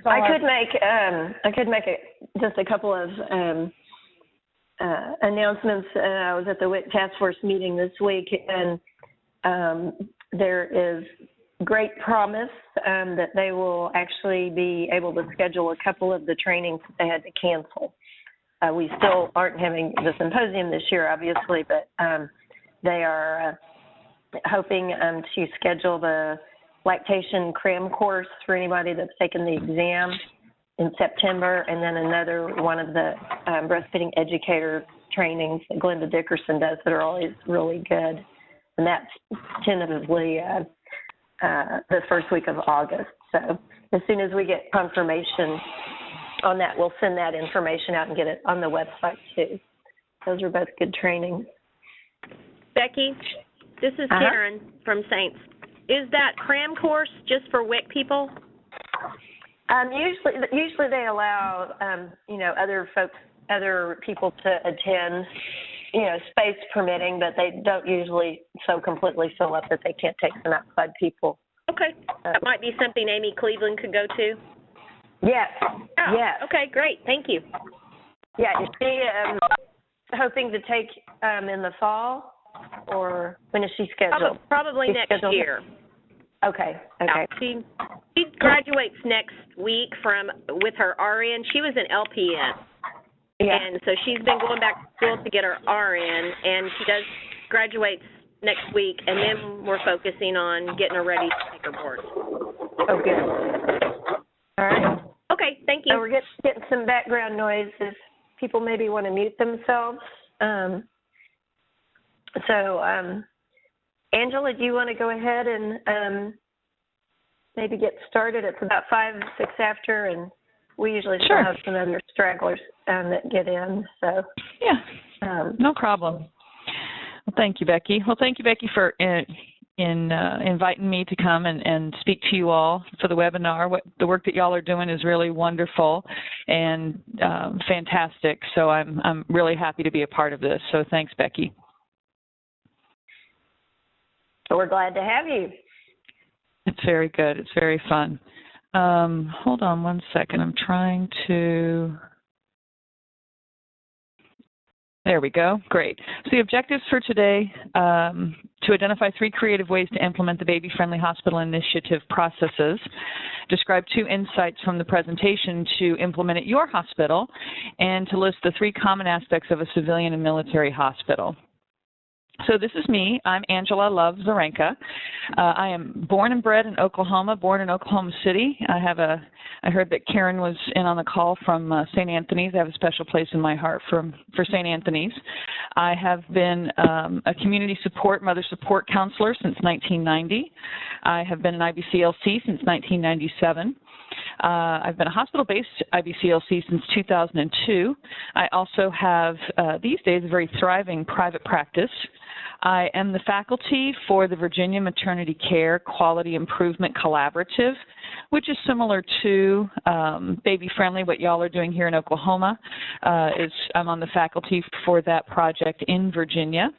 I could make just a couple of announcements. I was at the WIC task force meeting this week, and there is great promise that they will actually be able to schedule a couple of the trainings that they had to cancel. We still aren't having the symposium this year, obviously, but they are hoping to schedule the lactation cram course for anybody that's taken the exam in September, and then another one of the breastfeeding educator trainings that Glenda Dickerson does that are always really good. And that's tentatively the first week of August. So as soon as we get confirmation on that, we'll send that information out and get it on the website too. Those are both good trainings. Becky, this is Karen from Saints. Is that cram course just for WIC people? Usually they allow other people to attend, space permitting, but they don't usually so completely fill up that they can't take some outside people. Okay, that might be something Amy Cleveland could go to. Yes. Oh, yes. Okay, great. Thank you. Yeah, is she hoping to take in the fall, or when is she scheduled? Probably next year. Okay. Yeah, she graduates next week with her RN. She was an LPN. Yeah. And so she's been going back to school to get her RN, and she graduates next week, and then we're focusing on getting her ready to take her board. Oh, good. All right. Okay, thank you. So we're getting some background noise if people maybe want to mute themselves. Angela, do you want to go ahead and maybe get started? It's about 5, 6 after, and we usually still have some other stragglers that get in. So yeah, no problem. Well, thank you, Becky. Well, thank you, Becky, for inviting me to come and speak to you all for the webinar. The work that y'all are doing is really wonderful and fantastic. So I'm really happy to be a part of this. So thanks, Becky. We're glad to have you. It's very good. It's very fun. Hold on one second. I'm trying to... There we go. Great. So the objectives for today, to identify 3 creative ways to implement the Baby-Friendly Hospital Initiative processes, describe 2 insights from the presentation to implement at your hospital, and to list the 3 common aspects of a civilian and military hospital. So this is me. I'm Angela Love Zarenka. I am born and bred in Oklahoma, born in Oklahoma City. I heard that Karen was in on the call from St. Anthony's. I have a special place in my heart for St. Anthony's. I have been a community support, mother support counselor since 1990. I have been an IBCLC since 1997. I've been a hospital-based IBCLC since 2002. I also have, these days, a very thriving private practice. I am the faculty for the Virginia Maternity Care Quality Improvement Collaborative, which is similar to Baby Friendly, what y'all are doing here in Oklahoma. I'm on the faculty for that project in Virginia.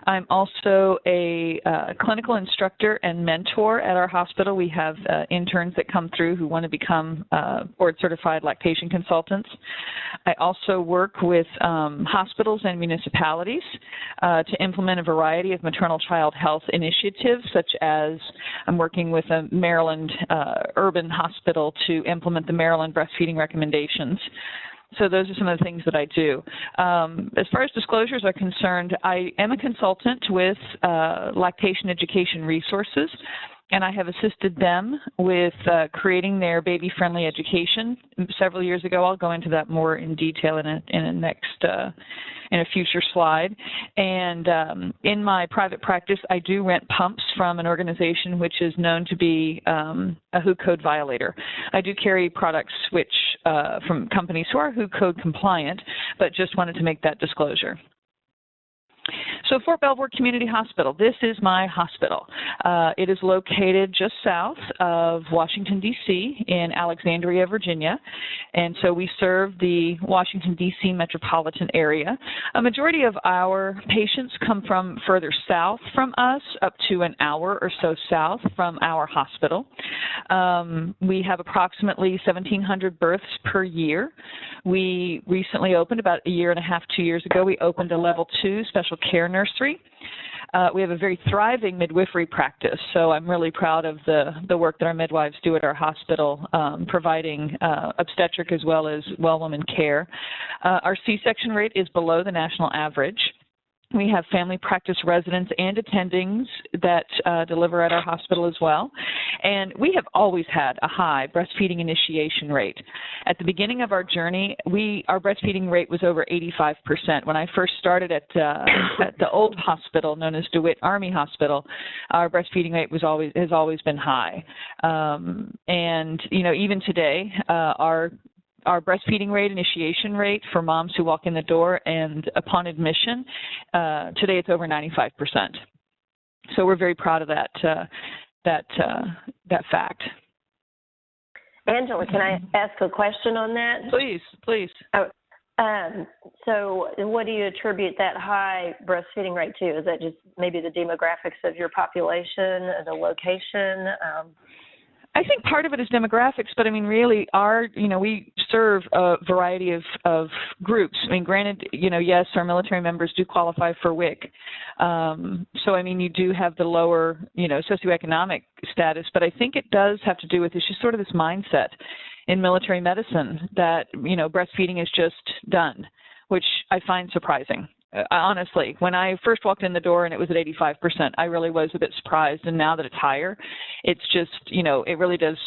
I'm also a clinical instructor and mentor at our hospital. We have interns that come through who want to become board-certified lactation consultants. I also work with hospitals and municipalities to implement a variety of maternal-child health initiatives, such as I'm working with a Maryland urban hospital to implement the Maryland breastfeeding recommendations. So those are some of the things that I do. As far as disclosures are concerned, I am a consultant with lactation education resources, and I have assisted them with creating their baby-friendly education several years ago. I'll go into that more in detail in a future slide. And in my private practice, I do rent pumps from an organization which is known to be a WHO code violator. I do carry products which from companies who are WHO code compliant, but just wanted to make that disclosure. So Fort Belvoir Community Hospital, this is my hospital. It is located just south of Washington, D.C. in Alexandria, Virginia. And so we serve the Washington, D.C. metropolitan area. A majority of our patients come from further south from us, up to an hour or so south from our hospital. We have approximately 1,700 births per year. We recently opened, about a year and a half, 2 years ago, we opened a level 2 special care nursery. We have a very thriving midwifery practice, so I'm really proud of the work that our midwives do at our hospital, providing obstetric as well as well woman care. Our C-section rate is below the national average. We have family practice residents and attendings that deliver at our hospital as well. And we have always had a high breastfeeding initiation rate. At the beginning of our journey, our breastfeeding rate was over 85%. When I first started at the old hospital known as DeWitt Army Hospital, our breastfeeding rate has always been high. And, you know, even today, our breastfeeding rate, initiation rate for moms who walk in the door and upon admission, today it's over 95%. So we're very proud of that fact. Angela, can I ask a question on that? Please, please. So what do you attribute that high breastfeeding rate to? Is that just maybe the demographics of your population, the location? I think part of it is demographics, but I mean, really, we serve a variety of groups. I mean, granted, yes, our military members do qualify for WIC. So, I mean, you do have the lower, socioeconomic status, but I think it does have to do with it's just sort of this mindset in military medicine that, breastfeeding is just done, which I find surprising. Honestly, when I first walked in the door and it was at 85%, I really was a bit surprised. And now that it's higher, it's just, it really does,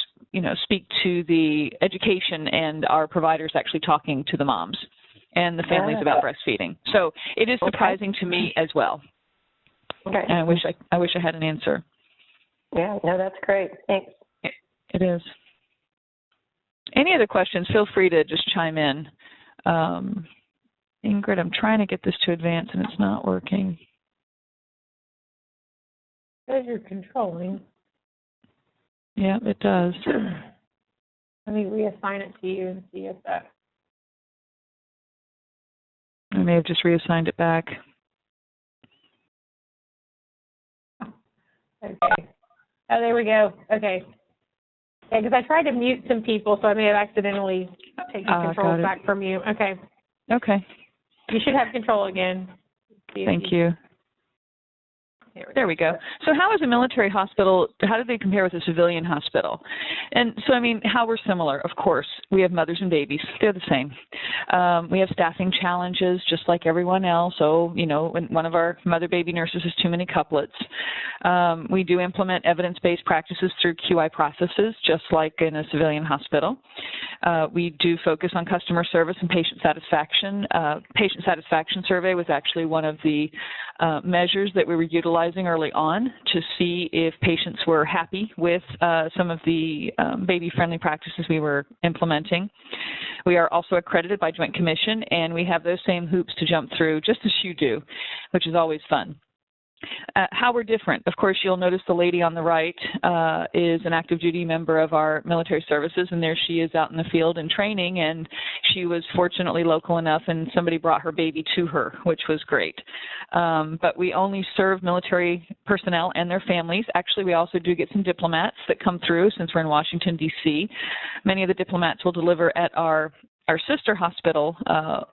speak to the education and our providers actually talking to the moms and the families about breastfeeding. So it is surprising to me as well. Okay. And I wish I had an answer. Yeah, no, that's great. Thanks. It is. Any other questions? Feel free to just chime in. Ingrid, I'm trying to get this to advance and it's not working. Because you're controlling. Yeah, it does. Let me reassign it to you and see if that. I may have just reassigned it back. Okay. Oh, there we go. Okay. Yeah, because I tried to mute some people, so I may have accidentally taken control back from you. Okay. Okay. You should have control again. Thank you. There we go. So how is a military hospital, how do they compare with a civilian hospital? And so, I mean, how we're similar, of course. We have mothers and babies. They're the same. We have staffing challenges just like everyone else. So, when one of our mother-baby nurses has too many couplets. We do implement evidence-based practices through QI processes, just like in a civilian hospital. We do focus on customer service and patient satisfaction. Patient satisfaction survey was actually one of the measures that we were utilizing early on to see if patients were happy with some of the baby-friendly practices we were implementing. We are also accredited by Joint Commission, and we have those same hoops to jump through, just as you do, which is always fun. How we're different. Of course, you'll notice the lady on the right is an active duty member of our military services, and there she is out in the field in training, and she was fortunately local enough, and somebody brought her baby to her, which was great. But we only serve military personnel and their families. Actually, we also do get some diplomats that come through since we're in Washington, D.C. Many of the diplomats will deliver at our sister hospital,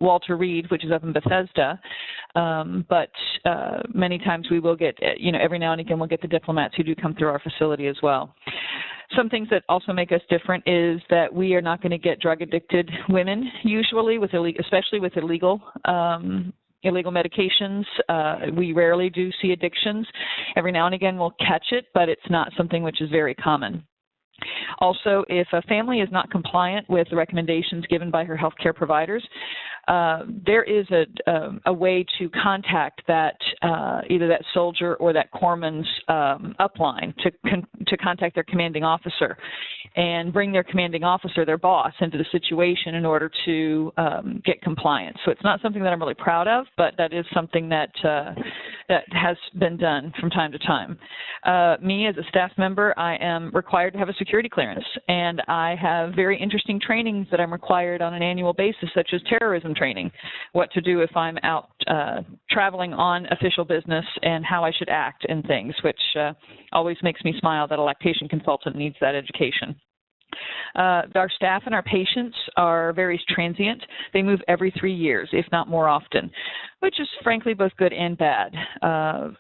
Walter Reed, which is up in Bethesda, but many times we will get, every now and again we'll get the diplomats who do come through our facility as well. Some things that also make us different is that we are not going to get drug-addicted women usually, especially with illegal medications. We rarely do see addictions. Every now and again we'll catch it, but it's not something which is very common. Also, if a family is not compliant with the recommendations given by her healthcare providers, there is a way to contact that either that soldier or that corpsman's upline to contact their commanding officer and bring their commanding officer, their boss, into the situation in order to get compliance. So it's not something that I'm really proud of, but that is something that that has been done from time to time. Me as a staff member, I am required to have a security clearance, and I have very interesting trainings that I'm required on an annual basis, such as terrorism training, what to do if I'm out traveling on official business and how I should act and things, which always makes me smile that a lactation consultant needs that education. Our staff and our patients are very transient. They move every 3 years, if not more often, which is frankly both good and bad.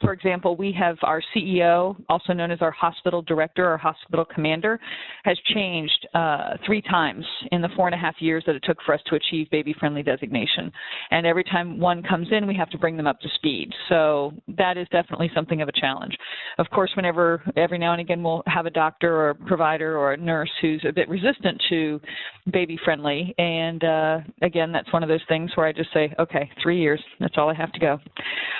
For example, we have our CEO, also known as our hospital director or hospital commander, has changed 3 times in the 4.5 years that it took for us to achieve baby-friendly designation. And every time one comes in, we have to bring them up to speed. So that is definitely something of a challenge. Of course, every now and again, we'll have a doctor or a provider or a nurse who's a bit resistant to baby-friendly. And again, that's one of those things where I just say, okay, 3 years, that's all I have to go.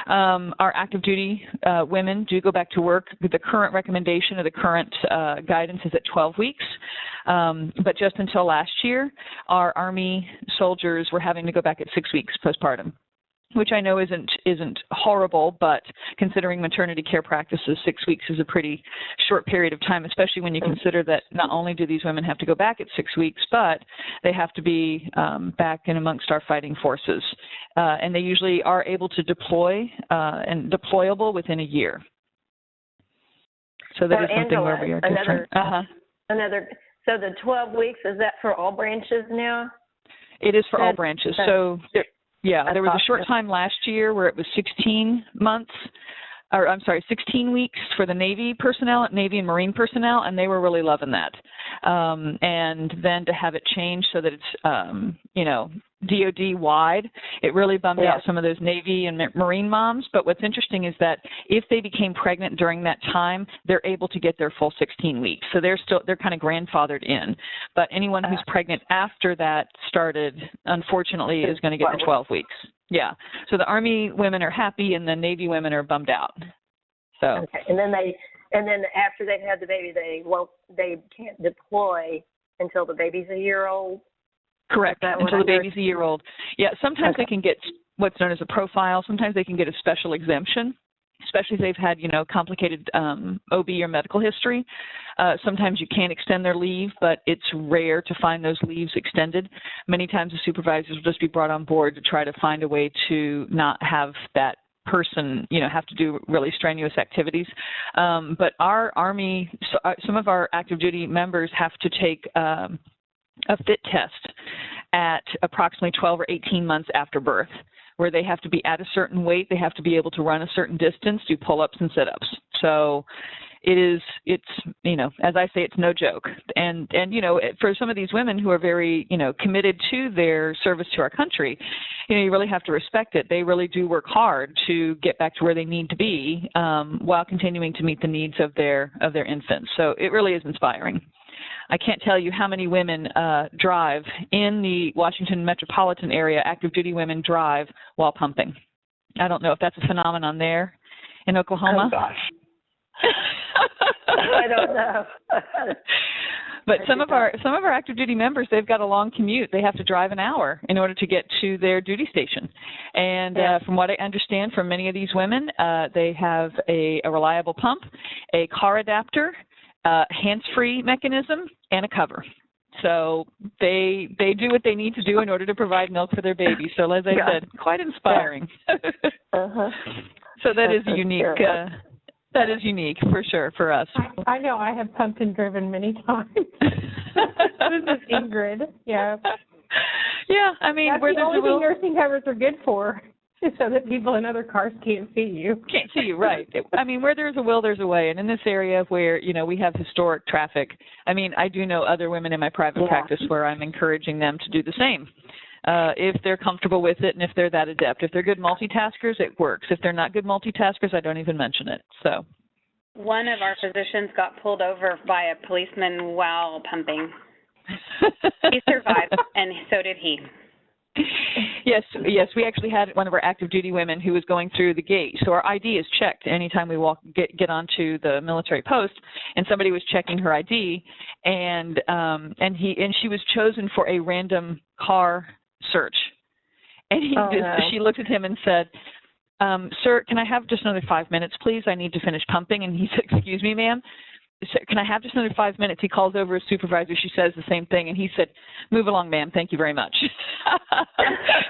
Our active duty women do go back to work. The current recommendation or the current guidance is at 12 weeks. But just until last year, our Army soldiers were having to go back at 6 weeks postpartum, which I know isn't horrible, but considering maternity care practices, 6 weeks is a pretty short period of time, especially when you consider that not only do these women have to go back at 6 weeks, but they have to be back in amongst our fighting forces. And they usually are able to deploy and deployable within a year. So that is something Angela, where we are different. So the 12 weeks, is that for all branches now? It is for all branches. So there was a short time last year where it was 16 weeks for the Navy personnel, Navy and Marine personnel, and they were really loving that. And then to have it change so that it's, DOD-wide, it really bummed out some of those Navy and Marine moms. But what's interesting is that if they became pregnant during that time, they're able to get their full 16 weeks. So they're kind of grandfathered in. But anyone who's pregnant after that started, unfortunately, is going to get the 12 weeks. Yeah. So the Army women are happy and the Navy women are bummed out. So. Okay. And then after they've had the baby, they can't deploy until the baby's a year old. Correct, until the baby's a year old. Yeah, sometimes they can get what's known as a profile. Sometimes they can get a special exemption, especially if they've had, complicated OB or medical history. Sometimes you can extend their leave, but it's rare to find those leaves extended. Many times the supervisors will just be brought on board to try to find a way to not have that person, have to do really strenuous activities. But our Army, some of our active duty members have to take a fit test at approximately 12 or 18 months after birth, where they have to be at a certain weight, they have to be able to run a certain distance, do pull-ups and sit-ups. So it's as I say, it's no joke. And for some of these women who are very, committed to their service to our country, you really have to respect it. They really do work hard to get back to where they need to be while continuing to meet the needs of their infants. So it really is inspiring. I can't tell you how many women drive in the Washington metropolitan area. Active duty women drive while pumping. I don't know if that's a phenomenon there in Oklahoma. Oh, gosh. I don't know. But some of our active duty members, they've got a long commute. They have to drive an hour in order to get to their duty station. And from what I understand from many of these women, they have a reliable pump, a car adapter, hands-free mechanism, and a cover. So they do what they need to do in order to provide milk for their baby. So as I said, quite inspiring. So that is unique. That is unique for sure for us. I know I have pumped and driven many times. This is Ingrid. Yeah. Yeah, I mean, that's where the there's only a will, thing nursing covers are good for, so that people in other cars can't see you. Can't see you, right. I mean, where there's a will, there's a way. And in this area where, we have historic traffic, I mean, I do know other women in my private practice where I'm encouraging them to do the same. If they're comfortable with it and if they're that adept. If they're good multitaskers, it works. If they're not good multitaskers, I don't even mention it. So, one of our physicians got pulled over by a policeman while pumping. He survived, and so did he. Yes, we actually had one of our active duty women who was going through the gate. So our ID is checked anytime we get onto the military post, and somebody was checking her ID, and she was chosen for a random car search. And she looked at him and said, Sir, can I have just another 5 minutes, please? I need to finish pumping. And he said, excuse me, ma'am. Can I have just another 5 minutes? He calls over his supervisor. She says the same thing. And he said, move along, ma'am. Thank you very much.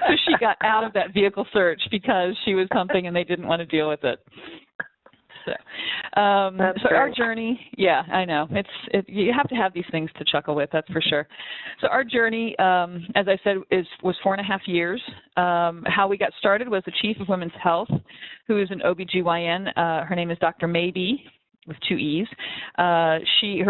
So she got out of that vehicle search because she was pumping and they didn't want to deal with it. So our journey, yeah, I know. You have to have these things to chuckle with, that's for sure. So our journey, as I said, was 4.5 years. How we got started was the Chief of Women's Health, who is an OBGYN. Her name is Dr. Maybe, with 2 E's. She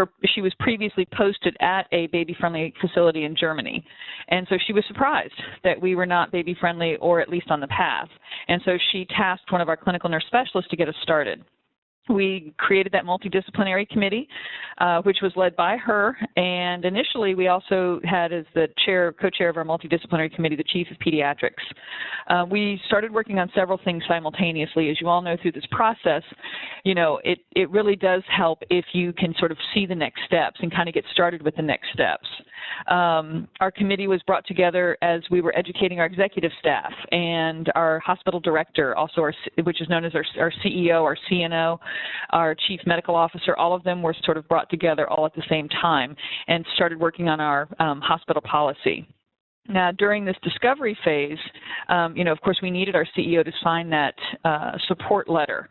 was previously posted at a baby-friendly facility in Germany. And so she was surprised that we were not baby-friendly, or at least on the path. And so she tasked one of our clinical nurse specialists to get us started. We created that multidisciplinary committee, which was led by her, and initially we also had as the co-chair of our multidisciplinary committee, the chief of pediatrics. We started working on several things simultaneously. As you all know through this process, it really does help if you can sort of see the next steps and kind of get started with the next steps. Our committee was brought together as we were educating our executive staff and our hospital director, also which is known as our CEO, our CNO, our chief medical officer. All of them were sort of brought together all at the same time and started working on our hospital policy. Now, during this discovery phase, of course, we needed our CEO to sign that support letter.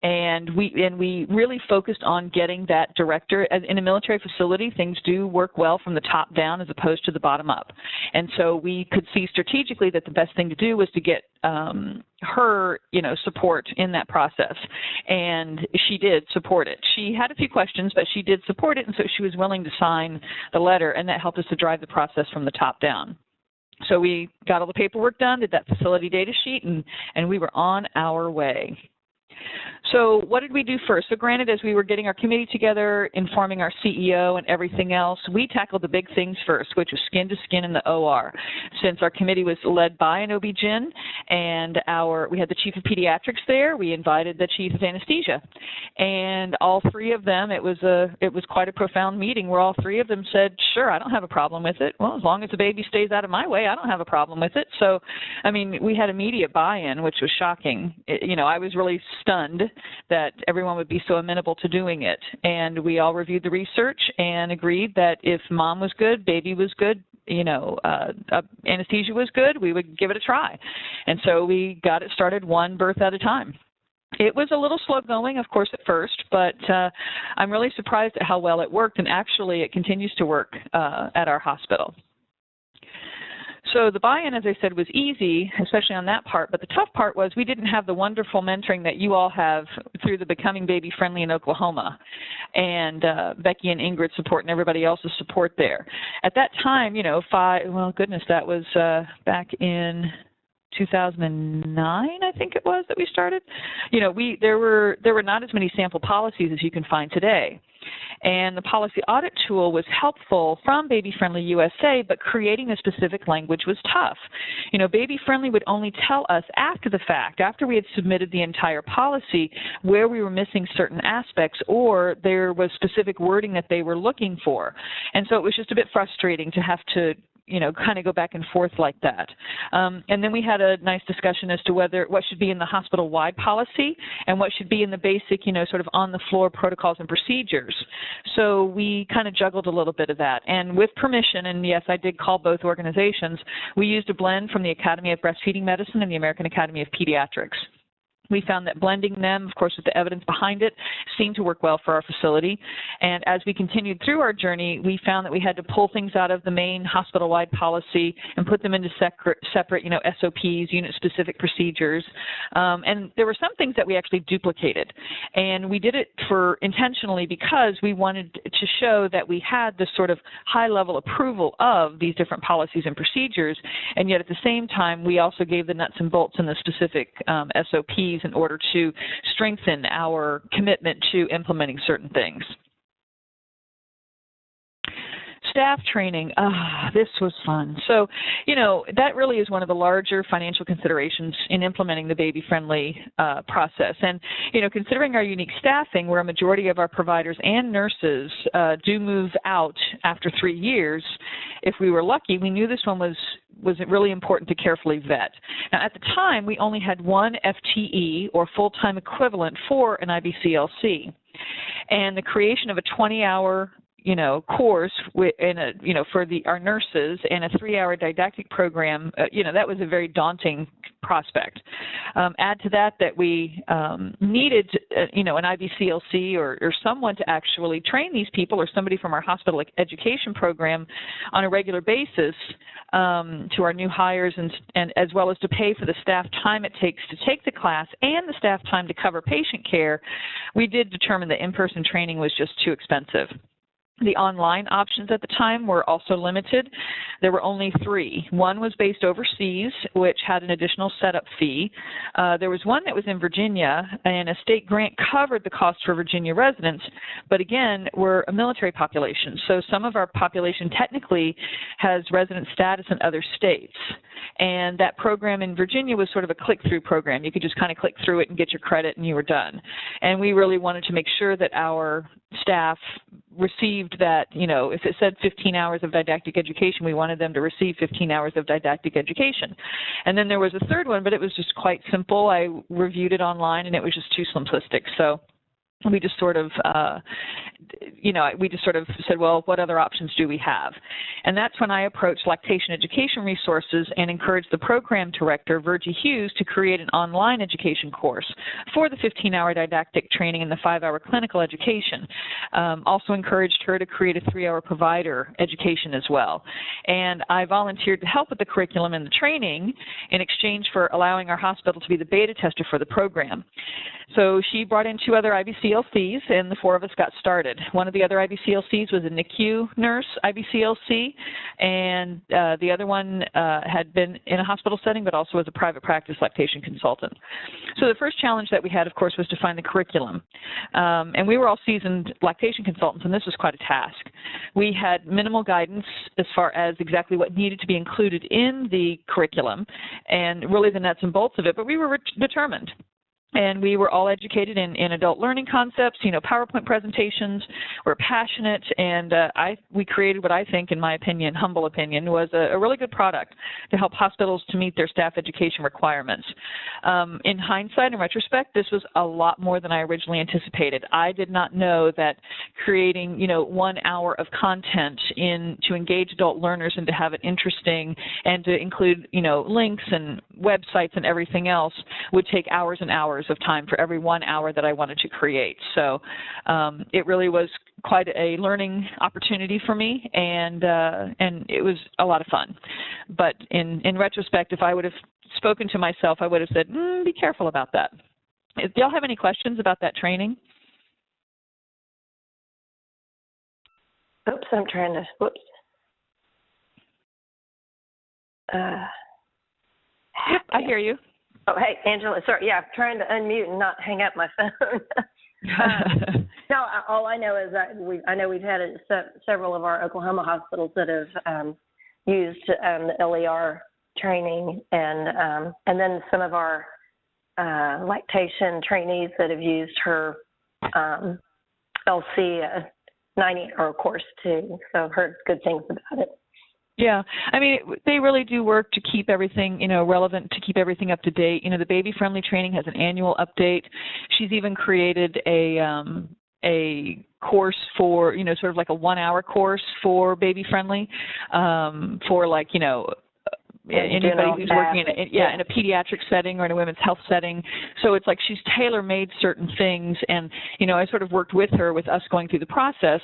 And we really focused on getting that director. In a military facility, things do work well from the top down as opposed to the bottom up. And so we could see strategically that the best thing to do was to get her, support in that process. And she did support it. She had a few questions, but she did support it, and so she was willing to sign the letter, and that helped us to drive the process from the top down. So we got all the paperwork done, did that facility data sheet, and we were on our way. So what did we do first? So granted, as we were getting our committee together, informing our CEO and everything else, we tackled the big things first, which was skin to skin in the OR. Since our committee was led by an OB-GYN and we had the chief of pediatrics there, we invited the chief of anesthesia. And all three of them, it was quite a profound meeting where all three of them said, sure, I don't have a problem with it. Well, as long as the baby stays out of my way, I don't have a problem with it. So, we had immediate buy-in, which was shocking. I was really stunned that everyone would be so amenable to doing it. And we all reviewed the research and agreed that if mom was good, baby was good, anesthesia was good, we would give it a try. And so we got it started one birth at a time. It was a little slow going, of course, at first, but I'm really surprised at how well it worked, and actually it continues to work at our hospital. So the buy-in, as I said, was easy, especially on that part, but the tough part was we didn't have the wonderful mentoring that you all have through the Becoming Baby Friendly in Oklahoma, and Becky and Ingrid's support and everybody else's support there. At that time, that was back in 2009, I think it was, that we started. There were not as many sample policies as you can find today. And the policy audit tool was helpful from Baby Friendly USA, but creating the specific language was tough. Baby Friendly would only tell us after the fact, after we had submitted the entire policy, where we were missing certain aspects or there was specific wording that they were looking for. And so it was just a bit frustrating to have to kind of go back and forth like that. And then we had a nice discussion as to what should be in the hospital-wide policy and what should be in the basic, sort of on-the-floor protocols and procedures. So we kind of juggled a little bit of that. And with permission, and yes, I did call both organizations, we used a blend from the Academy of Breastfeeding Medicine and the American Academy of Pediatrics. We found that blending them, of course, with the evidence behind it, seemed to work well for our facility. And as we continued through our journey, we found that we had to pull things out of the main hospital-wide policy and put them into separate SOPs, unit-specific procedures. And there were some things that we actually duplicated. And we did it intentionally because we wanted to show that we had this sort of high-level approval of these different policies and procedures. And yet at the same time, we also gave the nuts and bolts in the specific SOPs in order to strengthen our commitment to implementing certain things. Staff training, this was fun. So, that really is one of the larger financial considerations in implementing the baby-friendly process. And, considering our unique staffing, where a majority of our providers and nurses do move out after 3 years, if we were lucky, we knew this one was was really important to carefully vet. Now, at the time, we only had one FTE, or full-time equivalent, for an IBCLC. And the creation of a 20-hour course for our nurses and a 3-hour didactic program, that was a very daunting prospect. Add to that we needed, an IBCLC or someone to actually train these people, or somebody from our hospital education program on a regular basis to our new hires, and as well as to pay for the staff time it takes to take the class and the staff time to cover patient care. We did determine that in-person training was just too expensive. The online options at the time were also limited. There were only 3. One was based overseas, which had an additional setup fee. There was one that was in Virginia, and a state grant covered the cost for Virginia residents, but again, we're a military population, so some of our population technically has resident status in other states. And that program in Virginia was sort of a click-through program. You could just kind of click through it and get your credit, and you were done. And we really wanted to make sure that our staff received that, if it said 15 hours of didactic education, we wanted them to receive 15 hours of didactic education. And then there was a third one, but it was just quite simple. I reviewed it online, and it was just too simplistic. So we just sort of, said, well, what other options do we have? And that's when I approached Lactation Education Resources and encouraged the program director, Virgie Hughes, to create an online education course for the 15-hour didactic training and the 5-hour clinical education. Also encouraged her to create a 3-hour provider education as well. And I volunteered to help with the curriculum and the training in exchange for allowing our hospital to be the beta tester for the program. So she brought in 2 other IBCLCs, and the 4 of us got started. One of the other IBCLCs was a NICU nurse IBCLC, and the other one had been in a hospital setting, but also was a private practice lactation consultant. So the first challenge that we had, of course, was to find the curriculum. And we were all seasoned lactation consultants, and this was quite a task. We had minimal guidance as far as exactly what needed to be included in the curriculum, and really the nuts and bolts of it, but we were determined. And we were all educated in adult learning concepts, PowerPoint presentations. We're passionate, and we created what I think, in my opinion, humble opinion, was a really good product to help hospitals to meet their staff education requirements. In hindsight, in retrospect, this was a lot more than I originally anticipated. I did not know that creating, 1 hour of content to engage adult learners and to have it interesting and to include, links and websites and everything else would take hours and hours of time for every 1 hour that I wanted to create. So it really was quite a learning opportunity for me, and it was a lot of fun. But in retrospect, if I would have spoken to myself, I would have said, be careful about that. Do y'all have any questions about that training? Oops, I'm trying to, whoops. Yep, I hear you. Oh, hey, Angela, sorry. Yeah, I'm trying to unmute and not hang up my phone. No, all I know is that I know we've had several of our Oklahoma hospitals that have used the LER training, and then some of our lactation trainees that have used her LC 90-hour course too. So I've heard good things about it. Yeah, I mean, they really do work to keep everything, relevant, to keep everything up to date. The baby-friendly training has an annual update. She's even created a course for, sort of like a 1-hour course for baby-friendly, for like, anybody who's working in a pediatric setting or in a women's health setting. So it's like she's tailor-made certain things, and, I sort of worked with her, with us going through the process.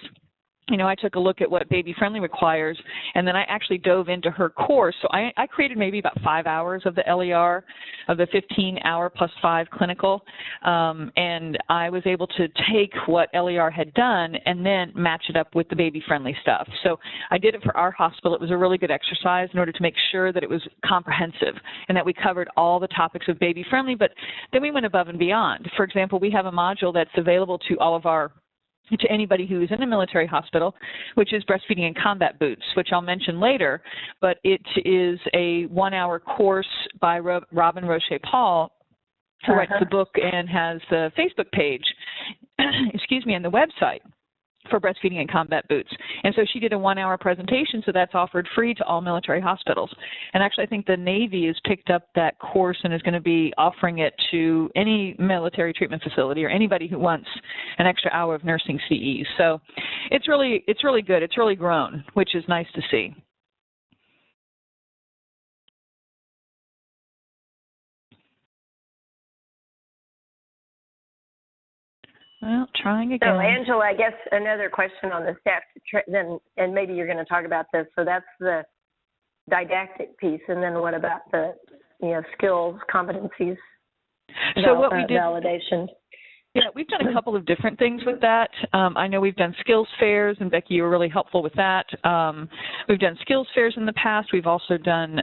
I took a look at what Baby Friendly requires, and then I actually dove into her course. So I created maybe about 5 hours of the LER, of the 15-hour plus 5 clinical, and I was able to take what LER had done and then match it up with the Baby Friendly stuff. So I did it for our hospital. It was a really good exercise in order to make sure that it was comprehensive and that we covered all the topics of Baby Friendly, but then we went above and beyond. For example, we have a module that's available to anybody who is in a military hospital, which is breastfeeding in combat boots, which I'll mention later, but it is a 1-hour course by Robin Roche-Paul, who writes the book and has the Facebook page, and the website. for breastfeeding in combat boots. And so she did a 1-hour presentation, so that's offered free to all military hospitals. And actually, I think the Navy has picked up that course and is going to be offering it to any military treatment facility or anybody who wants an extra hour of nursing CEs. So it's really good. It's really grown, which is nice to see. Well, trying again. So, Angela, I guess another question on the staff, then, and maybe you're going to talk about this. So that's the didactic piece, and then what about the, skills, competencies, so what we did, validation? Yeah, we've done a couple of different things with that. I know we've done skills fairs, and Becky, you were really helpful with that. We've done skills fairs in the past. We've also done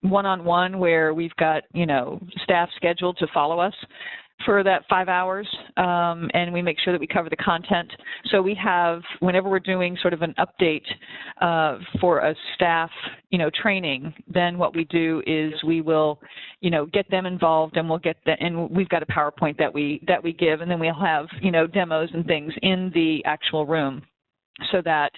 one-on-one where we've got, staff scheduled to follow us for that 5 hours, and we make sure that we cover the content. So we have, whenever we're doing sort of an update for a staff, training, then what we do is we will, get them involved, and we'll get and we've got a PowerPoint that we give, and then we'll have, demos and things in the actual room so that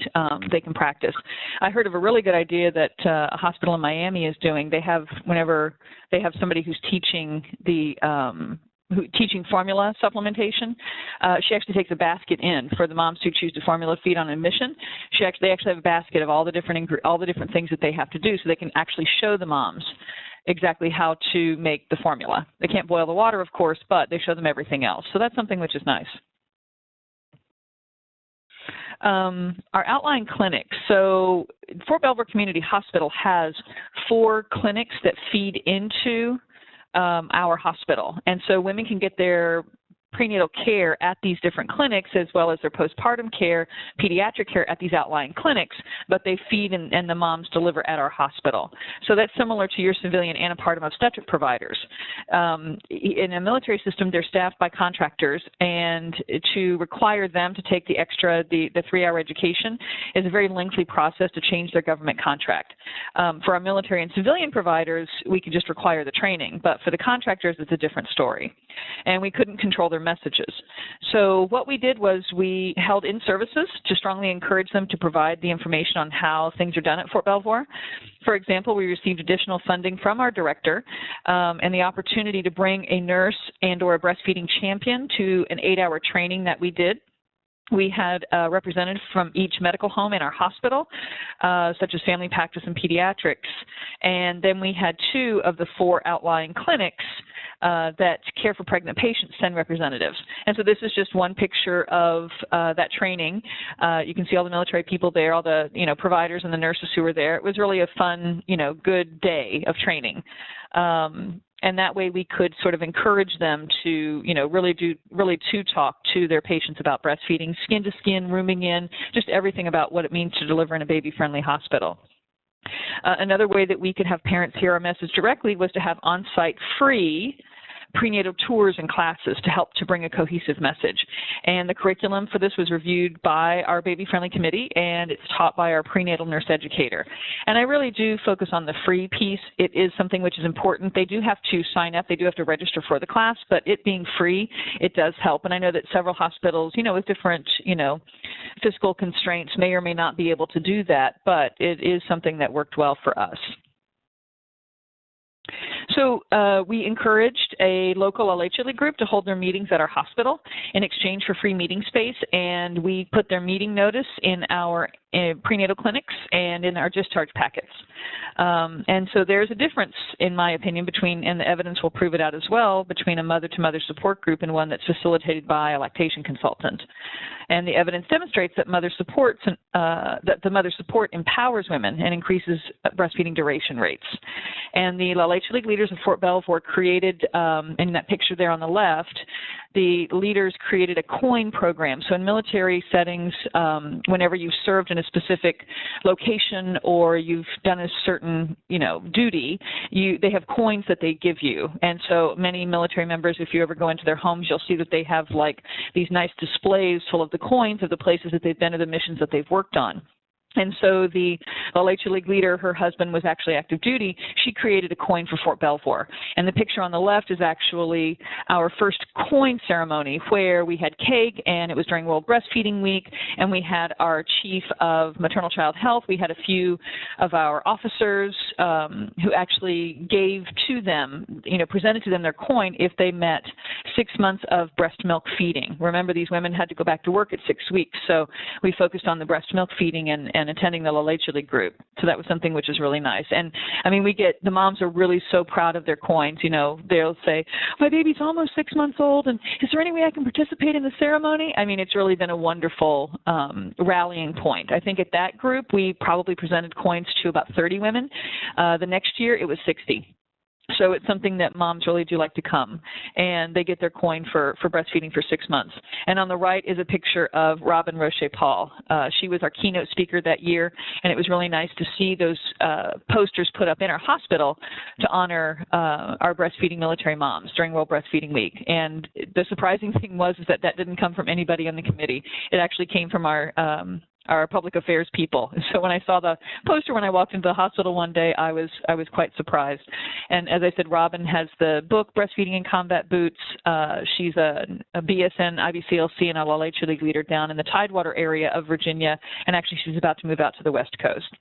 they can practice. I heard of a really good idea that a hospital in Miami is doing. They have, whenever they have somebody who's teaching teaching formula supplementation, she actually takes a basket in for the moms who choose to formula feed on admission. They actually have a basket of all the different things that they have to do, so they can actually show the moms exactly how to make the formula. They can't boil the water, of course, but they show them everything else. So that's something which is nice. Our outlying clinics. So Fort Belvoir Community Hospital has 4 clinics that feed into our hospital. And so women can get their prenatal care at these different clinics, as well as their postpartum care, pediatric care at these outlying clinics, but they feed and the moms deliver at our hospital. So that's similar to your civilian antepartum obstetric providers. In a military system, they're staffed by contractors, and to require them to take the 3-hour education is a very lengthy process to change their government contract. For our military and civilian providers, we can just require the training, but for the contractors, it's a different story. And we couldn't control their messages. So what we did was we held in-services to strongly encourage them to provide the information on how things are done at Fort Belvoir. For example, we received additional funding from our director and the opportunity to bring a nurse and or a breastfeeding champion to an 8-hour training that we did. We had representatives from each medical home in our hospital, such as family practice and pediatrics. And then we had 2 of the 4 outlying clinics that care for pregnant patients send representatives. And so this is just one picture of that training. You can see all the military people there, all the providers and the nurses who were there. It was really a fun, good day of training. And that way we could sort of encourage them to, really to talk to their patients about breastfeeding, skin to skin, rooming in, just everything about what it means to deliver in a baby-friendly hospital. Another way that we could have parents hear our message directly was to have on-site free prenatal tours and classes to help to bring a cohesive message. And the curriculum for this was reviewed by our baby-friendly committee, and it's taught by our prenatal nurse educator. And I really do focus on the free piece. It is something which is important. They do have to sign up. They do have to register for the class, but it being free, it does help. And I know that several hospitals, with different, fiscal constraints may or may not be able to do that, but it is something that worked well for us. So we encouraged a local LHLE group to hold their meetings at our hospital in exchange for free meeting space, and we put their meeting notice in our prenatal clinics and in our discharge packets. And so there's a difference, in my opinion, between, and the evidence will prove it out as well, between a mother-to-mother support group and one that's facilitated by a lactation consultant. And the evidence demonstrates that the mother support empowers women and increases breastfeeding duration rates. And the LHLE leaders of Fort Belvoir created, in that picture there on the left, the leaders created a coin program. So in military settings, whenever you've served in a specific location or you've done a certain, duty, they have coins that they give you. And so many military members, if you ever go into their homes, you'll see that they have like these nice displays full of the coins of the places that they've been or the missions that they've worked on. And so the La Leche League leader, her husband was actually active duty. She created a coin for Fort Belvoir. And the picture on the left is actually our first coin ceremony where we had cake, and it was during World Breastfeeding Week, and we had our chief of maternal child health. We had a few of our officers who actually gave to them, presented to them their coin if they met 6 months of breast milk feeding. Remember, these women had to go back to work at 6 weeks, so we focused on the breast milk feeding and attending the La Leche League group. So that was something which is really nice. And I mean, the moms are really so proud of their coins. They'll say, my baby's almost 6 months old, and is there any way I can participate in the ceremony? I mean, it's really been a wonderful rallying point. I think at that group, we probably presented coins to about 30 women. The next year, it was 60. So it's something that moms really do like to come, and they get their coin for breastfeeding for 6 months. And on the right is a picture of Robin Roche-Paul. She was our keynote speaker that year, and it was really nice to see those posters put up in our hospital to honor our breastfeeding military moms during World Breastfeeding Week. And the surprising thing was that didn't come from anybody on the committee. It actually came from our public affairs people. So when I saw the poster when I walked into the hospital one day, I was quite surprised. And as I said, Robin has the book, Breastfeeding in Combat Boots. She's a BSN IBCLC and a La Leche League leader down in the Tidewater area of Virginia, and actually she's about to move out to the West Coast.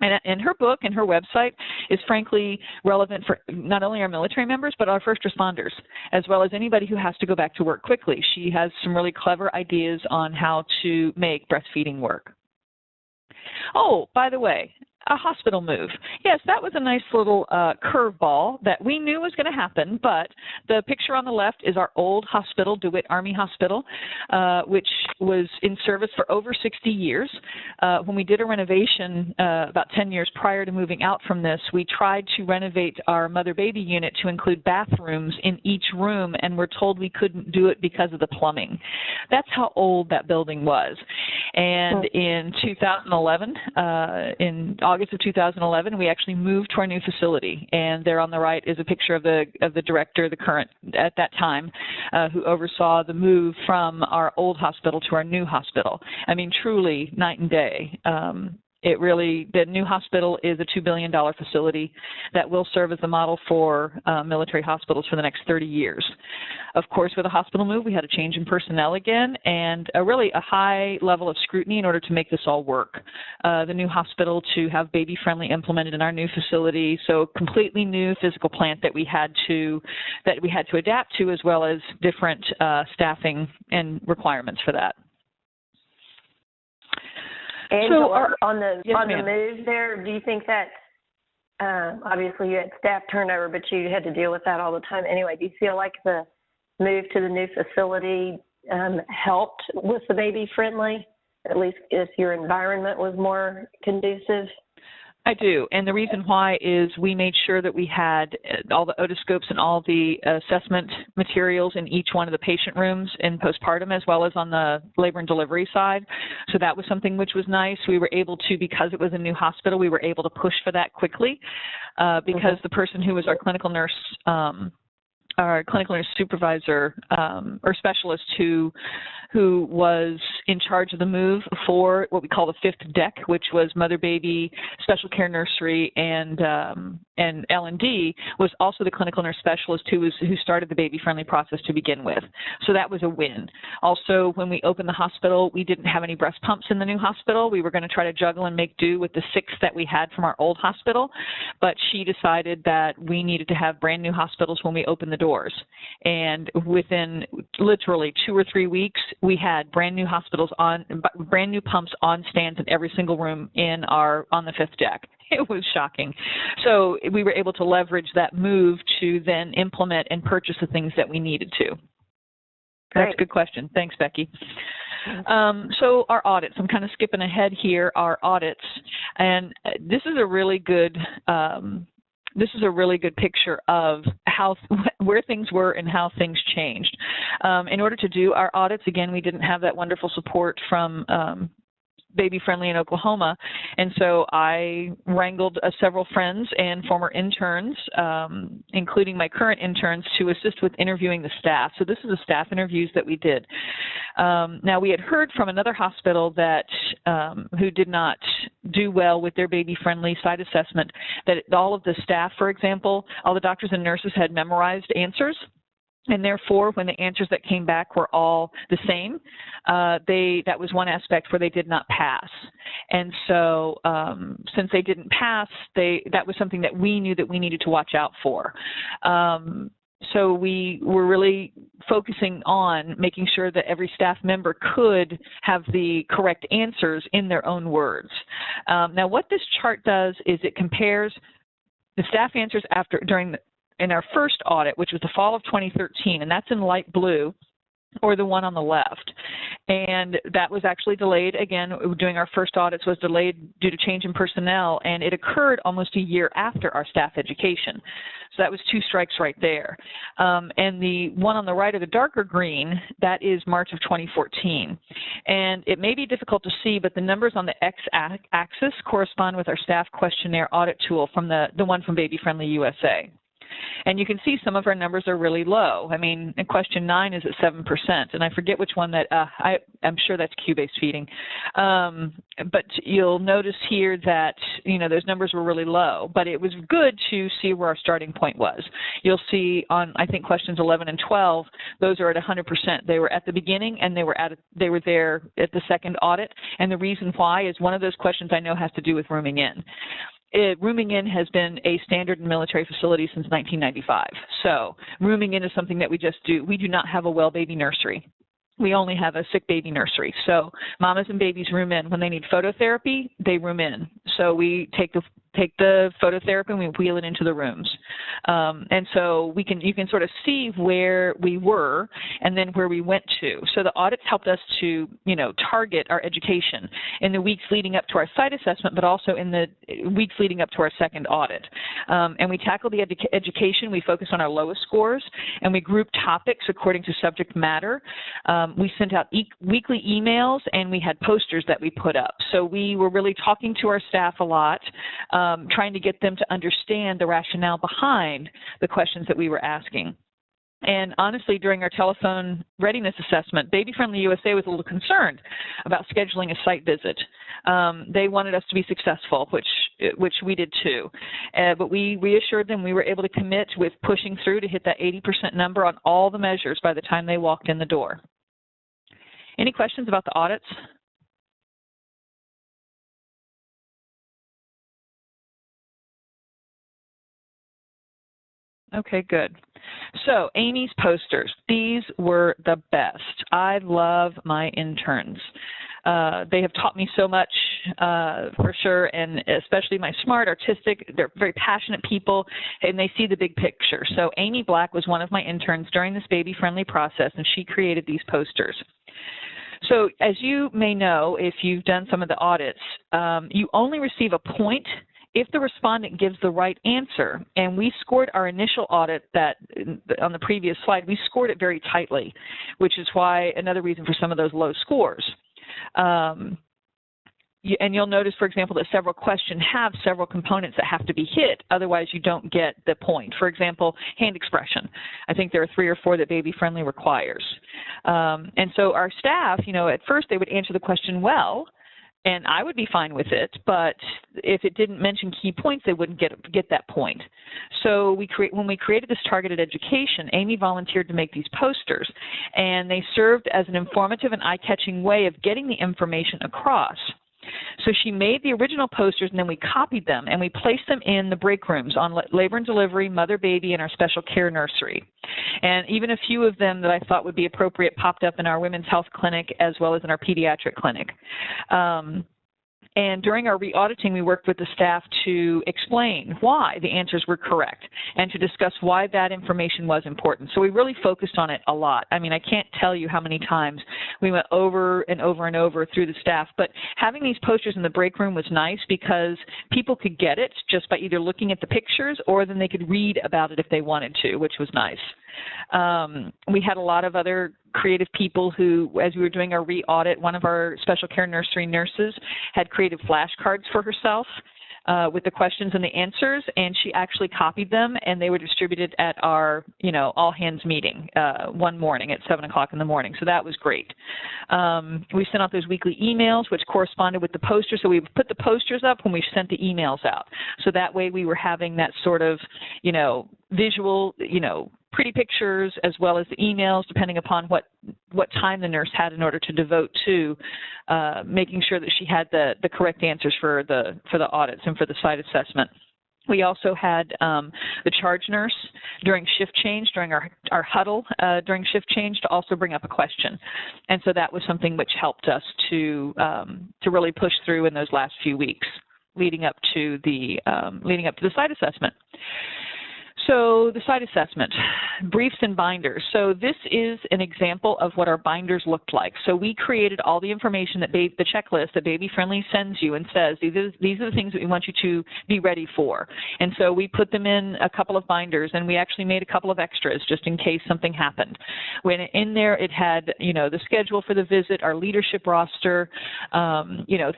And her book and her website is frankly relevant for not only our military members, but our first responders, as well as anybody who has to go back to work quickly. She has some really clever ideas on how to make breastfeeding work. Oh, by the way, a hospital move. Yes, that was a nice little curveball that we knew was going to happen, but the picture on the left is our old hospital, DeWitt Army Hospital, which was in service for over 60 years. When we did a renovation about 10 years prior to moving out from this, we tried to renovate our mother-baby unit to include bathrooms in each room, and we're told we couldn't do it because of the plumbing. That's how old that building was. And in 2011, in August of 2011, we actually moved to our new facility, and there on the right is a picture of the director, the current at that time, who oversaw the move from our old hospital to our new hospital. I mean, truly night and day. The new hospital is a $2 billion facility that will serve as the model for military hospitals for the next 30 years. Of course, with a hospital move, we had a change in personnel again, and really a high level of scrutiny in order to make this all work. The new hospital to have baby-friendly implemented in our new facility, so completely new physical plant that we had to adapt to, as well as different staffing and requirements for that. Angela, on the move there, do you think that obviously you had staff turnover, but you had to deal with that all the time anyway? Do you feel like the move to the new facility helped with the baby friendly, at least if your environment was more conducive? I do, and the reason why is we made sure that we had all the otoscopes and all the assessment materials in each one of the patient rooms in postpartum, as well as on the labor and delivery side. So that was something which was nice. We were able to, because it was a new hospital, we were able to push for that quickly because the person who was our clinical nurse supervisor or specialist who was in charge of the move for what we call the fifth deck, which was mother, baby, special care nursery, and L&D, was also the clinical nurse specialist who started the baby-friendly process to begin with. So that was a win. Also, when we opened the hospital, we didn't have any breast pumps in the new hospital. We were going to try to juggle and make do with the 6 that we had from our old hospital, but she decided that we needed to have brand new hospitals when we opened the doors. And within literally 2 or 3 weeks, we had brand new brand new pumps on stands in every single room on the 5th deck. It was shocking. So we were able to leverage that move to then implement and purchase the things that we needed to. That's a good question. Thanks, Becky. So our audits, I'm kind of skipping ahead here, our audits, and this is a really good picture of where things were and how things changed. In order to do our audits, again, we didn't have that wonderful support from baby friendly in Oklahoma. And so I wrangled several friends and former interns, including my current interns, to assist with interviewing the staff. So this is the staff interviews that we did. Now, we had heard from another hospital that who did not do well with their baby-friendly site assessment, that all of the staff, for example, all the doctors and nurses had memorized answers. And therefore, when the answers that came back were all the same, that was one aspect where they did not pass. And so since they didn't pass, that was something that we knew that we needed to watch out for. So we were really focusing on making sure that every staff member could have the correct answers in their own words. Now, what this chart does is it compares the staff answers in our first audit, which was the fall of 2013, and that's in light blue, or the one on the left. And that was actually delayed. Again, doing our first audits was delayed due to change in personnel, and it occurred almost a year after our staff education. So that was 2 strikes right there. And the one on the right, or the darker green, that is March of 2014. And it may be difficult to see, but the numbers on the x-axis correspond with our staff questionnaire audit tool from the one from Baby Friendly USA. And you can see some of our numbers are really low. I mean, question 9 is at 7%, and I forget which one that, I'm sure that's Q-based feeding. But you'll notice here that, those numbers were really low, but it was good to see where our starting point was. You'll see on, I think, questions 11 and 12, those are at 100%. They were at the beginning, and they were there at the second audit, and the reason why is one of those questions I know has to do with rooming in. Rooming in has been a standard in military facilities since 1995. So rooming in is something that we just do. We do not have a well baby nursery. We only have a sick baby nursery. So mamas and babies room in. When they need phototherapy, they room in. So we take the phototherapy and we wheel it into the rooms. And so you can sort of see where we were and then where we went to. So the audits helped us to, target our education in the weeks leading up to our site assessment, but also in the weeks leading up to our second audit. And we tackled the education. We focused on our lowest scores, and we grouped topics according to subject matter. We sent out weekly emails, and we had posters that we put up. So we were really talking to our staff a lot, trying to get them to understand the rationale behind the questions that we were asking. And honestly, during our telephone readiness assessment, Baby Friendly USA was a little concerned about scheduling a site visit. They wanted us to be successful, which we did too. But we reassured them we were able to commit with pushing through to hit that 80% number on all the measures by the time they walked in the door. Any questions about the audits? Okay, good. So Amy's posters, these were the best. I love my interns. They have taught me so much, for sure, and especially my smart, artistic, they're very passionate people, and they see the big picture. So Amy Black was one of my interns during this baby-friendly process, and she created these posters. So as you may know, if you've done some of the audits, you only receive a point if the respondent gives the right answer. And we scored our initial audit that on the previous slide, we scored it very tightly, which is why another reason for some of those low scores. And you'll notice, for example, that several questions have several components that have to be hit. Otherwise, you don't get the point. For example, hand expression. I think there are 3 or 4 that Baby Friendly requires. And so our staff, at first they would answer the question well, and I would be fine with it, but if it didn't mention key points, they wouldn't get that point. So when we created this targeted education, Amy volunteered to make these posters, and they served as an informative and eye-catching way of getting the information across. So she made the original posters, and then we copied them, and we placed them in the break rooms on labor and delivery, mother-baby, and our special care nursery. And even a few of them that I thought would be appropriate popped up in our women's health clinic as well as in our pediatric clinic. And during our re-auditing, we worked with the staff to explain why the answers were correct and to discuss why that information was important. So we really focused on it a lot. I mean, I can't tell you how many times we went over and over and over through the staff. But having these posters in the break room was nice because people could get it just by either looking at the pictures or then they could read about it if they wanted to, which was nice. We had a lot of other creative people who, as we were doing our re-audit, one of our special care nursery nurses had created flashcards for herself with the questions and the answers, and she actually copied them, and they were distributed at our, all hands meeting one morning at 7 o'clock in the morning. So that was great. We sent out those weekly emails, which corresponded with the posters. So we put the posters up when we sent the emails out. So that way we were having that sort of, visual, pretty pictures as well as the emails, depending upon what time the nurse had in order to devote to making sure that she had the correct answers for the audits and for the site assessment. We also had the charge nurse during shift change, during our huddle during shift change, to also bring up a question, and so that was something which helped us to really push through in those last few weeks leading up to the site assessment. So the site assessment, briefs and binders. So this is an example of what our binders looked like. So we created all the information that the checklist that Baby Friendly sends you and says, these are the things that we want you to be ready for. And so we put them in a couple of binders, and we actually made a couple of extras just in case something happened. When in there it had, the schedule for the visit, our leadership roster,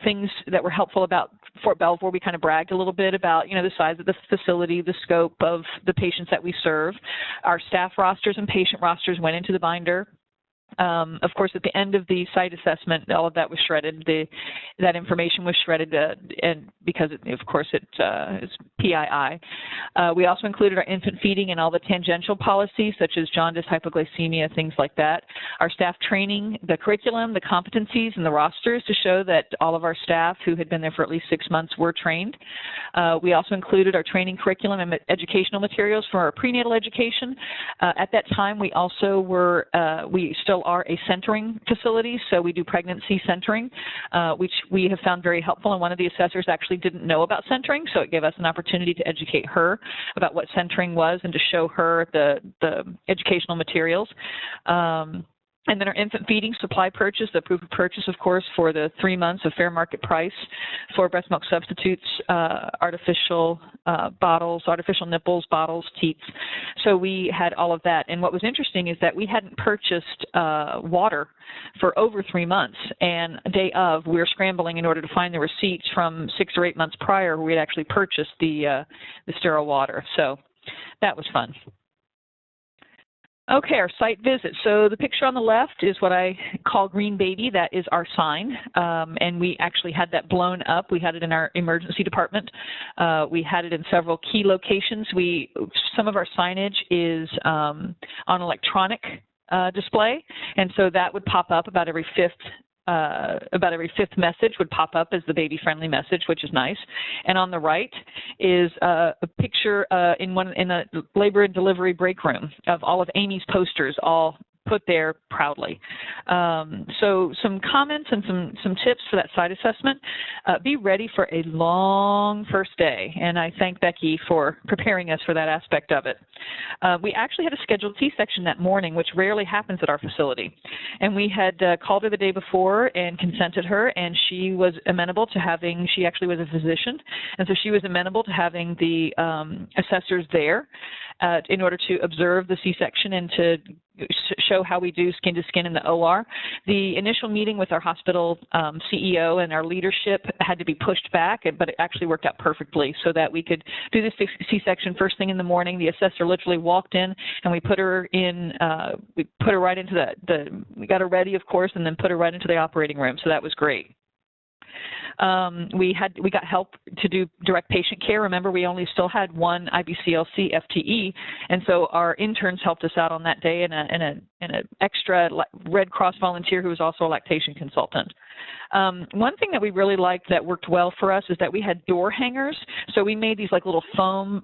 things that were helpful about Fort Belvoir. We kind of bragged a little bit about, the size of the facility, the scope of the patients that we serve. Our staff rosters and patient rosters went into the binder. Of course, at the end of the site assessment, all of that was shredded. That information was shredded, and because, of course, it's PII. We also included our infant feeding and all the tangential policies, such as jaundice, hypoglycemia, things like that. Our staff training, the curriculum, the competencies, and the rosters to show that all of our staff who had been there for at least 6 months were trained. We also included our training curriculum and educational materials for our prenatal education. At that time, we also were, we still are a centering facility, so we do pregnancy centering, which we have found very helpful, and one of the assessors actually didn't know about centering, so it gave us an opportunity to educate her about what centering was and to show her the educational materials. And then our infant feeding supply purchase, the proof of purchase, of course, for the 3 months of fair market price for breast milk substitutes, artificial bottles, artificial nipples, bottles, teats. So we had all of that. And what was interesting is that we hadn't purchased water for over 3 months. And day of, we were scrambling in order to find the receipts from 6 or 8 months prior where we had actually purchased the sterile water. So that was fun. Okay, our site visit. So the picture on the left is what I call Green Baby. That is our sign, and we actually had that blown up. We had it in our emergency department. We had it in several key locations. Some of our signage is on electronic display, and so that would pop up about every fifth message would pop up as the baby-friendly message, which is nice. And on the right is a picture in a labor and delivery break room of all of Amy's posters, all put there proudly. So some comments and some tips for that site assessment. Be ready for a long first day, and I thank Becky for preparing us for that aspect of it. We actually had a scheduled C-section that morning, which rarely happens at our facility, and we had called her the day before and consented her, and she was amenable to having, she actually was a physician, and so she was amenable to having the assessors there in order to observe the C-section and to show how we do skin-to-skin in the OR. The initial meeting with our hospital CEO and our leadership had to be pushed back, but it actually worked out perfectly so that we could do this C-section first thing in the morning. The assessor literally walked in, and we put her in, we put her right into we got her ready, of course, and then put her right into the operating room, so that was great. We got help to do direct patient care. Remember, we only still had one IBCLC FTE, and so our interns helped us out on that day, and an extra Red Cross volunteer who was also a lactation consultant. One thing that we really liked that worked well for us is that we had door hangers. So we made these like little foam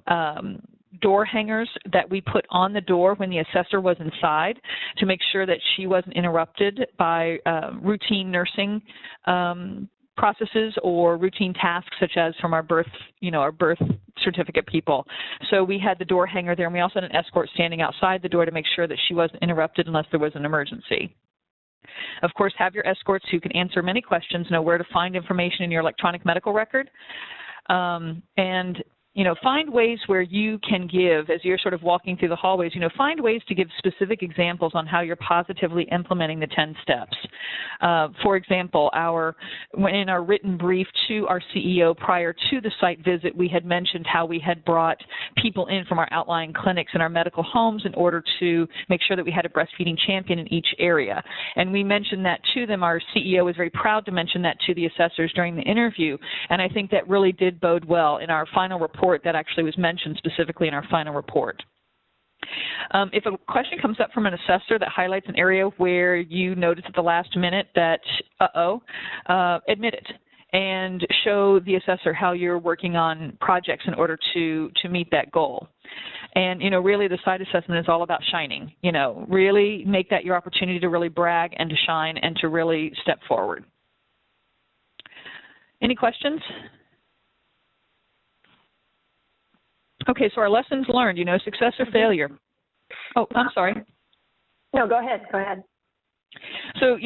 door hangers that we put on the door when the assessor was inside to make sure that she wasn't interrupted by routine nursing processes or routine tasks, such as from our birth certificate people. So we had the door hanger there, and we also had an escort standing outside the door to make sure that she wasn't interrupted unless there was an emergency. Of course, have your escorts who can answer many questions, know where to find information in your electronic medical record. And find ways where you can give, as you're sort of walking through the hallways, find ways to give specific examples on how you're positively implementing the 10 steps. For example, in our written brief to our CEO prior to the site visit, we had mentioned how we had brought people in from our outlying clinics and our medical homes in order to make sure that we had a breastfeeding champion in each area. And we mentioned that to them. Our CEO was very proud to mention that to the assessors during the interview, and I think that really did bode well in our final report. That actually was mentioned specifically in our final report. If a question comes up from an assessor that highlights an area where you notice at the last minute that, admit it and show the assessor how you're working on projects in order to meet that goal. And, really the site assessment is all about shining. Really make that your opportunity to really brag and to shine and to really step forward. Any questions? Okay, so our lessons learned, success or failure. Oh, I'm sorry. No, go ahead. Go ahead. So,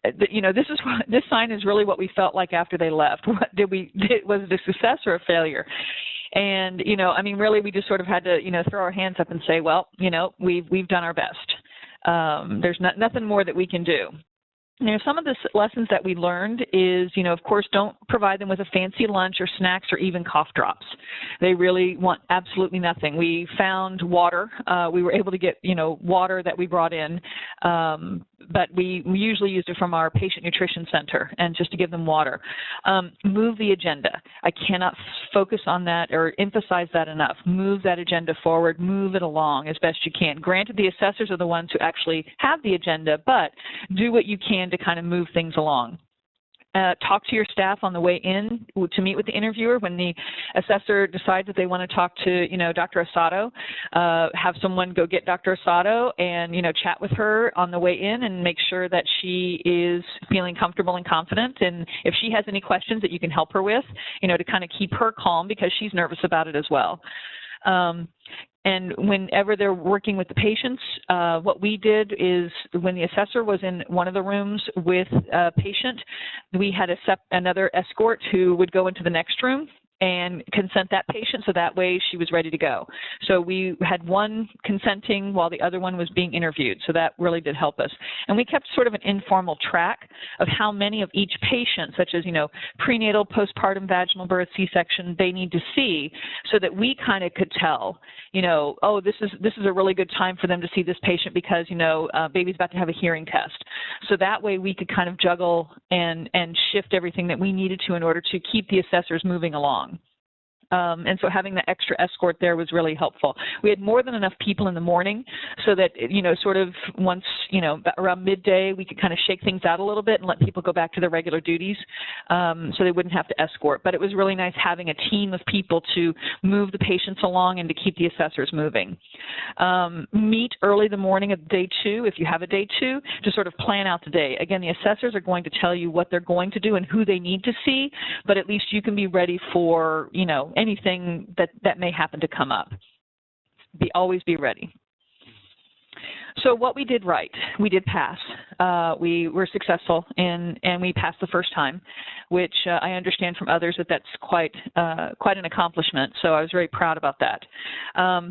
this sign is really what we felt like after they left. Was it a success or a failure? And, really we just sort of had to, throw our hands up and say, well, we've done our best. There's nothing more that we can do. Some of the lessons that we learned is, of course, don't provide them with a fancy lunch or snacks or even cough drops. They really want absolutely nothing. We found water. We were able to get, water that we brought in, but we usually used it from our patient nutrition center and just to give them water. Move the agenda. I cannot focus on that or emphasize that enough. Move that agenda forward. Move it along as best you can. Granted, the assessors are the ones who actually have the agenda, but do what you can to kind of move things along. Talk to your staff on the way in to meet with the interviewer. When the assessor decides that they want to talk to, Dr. Asado, have someone go get Dr. Asado and, chat with her on the way in and make sure that she is feeling comfortable and confident. And if she has any questions that you can help her with, to kind of keep her calm because she's nervous about it as well. And whenever they're working with the patients, what we did is when the assessor was in one of the rooms with a patient, we had another escort who would go into the next room and consent that patient so that way she was ready to go. So we had one consenting while the other one was being interviewed. So that really did help us. And we kept sort of an informal track of how many of each patient, such as, prenatal, postpartum, vaginal birth, C-section, they need to see so that we kind of could tell, oh, this is a really good time for them to see this patient because, baby's about to have a hearing test. So that way we could kind of juggle and shift everything that we needed to in order to keep the assessors moving along. And so having the extra escort there was really helpful. We had more than enough people in the morning so that, sort of once, around midday, we could kind of shake things out a little bit and let people go back to their regular duties so they wouldn't have to escort. But it was really nice having a team of people to move the patients along and to keep the assessors moving. Meet early the morning of day 2, if you have a day 2, to sort of plan out the day. Again, the assessors are going to tell you what they're going to do and who they need to see, but at least you can be ready for, anything that may happen to come up. Always be ready. So what we did right, we did pass. We were successful and we passed the first time, which I understand from others that's quite an accomplishment. So I was very proud about that.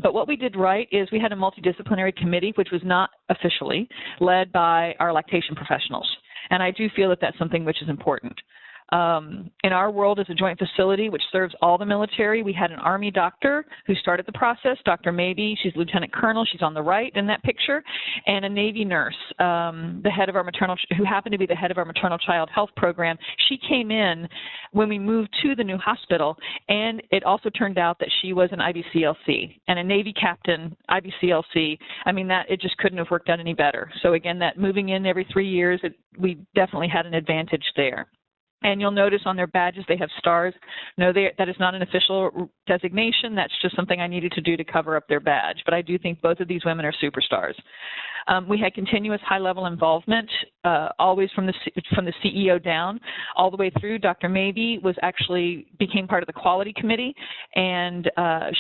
But what we did right is we had a multidisciplinary committee, which was not officially led by our lactation professionals. And I do feel that that's something which is important. In our world as a joint facility, which serves all the military, we had an Army doctor who started the process, Dr. Mabey. She's Lieutenant Colonel. She's on the right in that picture, and a Navy nurse, the head of our who happened to be the head of our maternal child health program. She came in when we moved to the new hospital, and it also turned out that she was an IBCLC and a Navy captain, IBCLC. I mean, it just couldn't have worked out any better. So again, that moving in every 3 years, we definitely had an advantage there. And you'll notice on their badges they have stars. No, that is not an official designation. That's just something I needed to do to cover up their badge. But I do think both of these women are superstars. We had continuous high-level involvement, always from the CEO down, all the way through. Dr. Mabey became part of the quality committee, and